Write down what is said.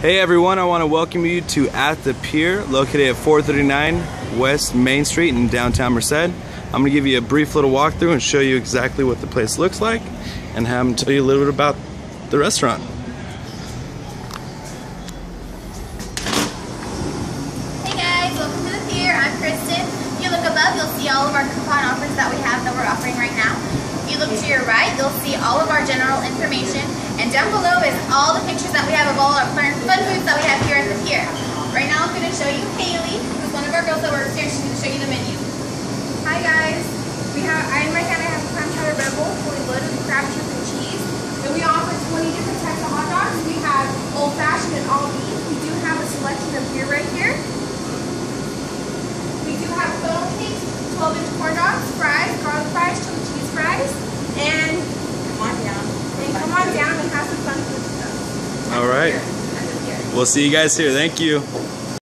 Hey everyone, I want to welcome you to At the Pier, located at 439 West Main Street in downtown Merced. I'm going to give you a brief little walkthrough and show you exactly what the place looks like and have them tell you a little bit about the restaurant. Hey guys, welcome to the Pier. I'm Kristen. If you look above, you'll see all of our coupon offers that we have that we're offering right now. If you look to your right, you'll see all of our general information, and down below is all the pictures that we have of all our fun foods that we have here at the Pier. Right now I'm going to show you Haley, who's one of our girls that works here. She's going to show you the menu. Hi guys, I in my hand I have a clam chowder rebel, fully loaded with crab, chicken, and cheese. And we offer 20 different types of hot dogs. We have old fashioned and all beef. We do have a selection of beer right here. We do have funnel cakes, 12-inch corn dogs, fries, garlic fries, chili cheese fries, and come on down and have some fun with us. All right. We'll see you guys here. Thank you.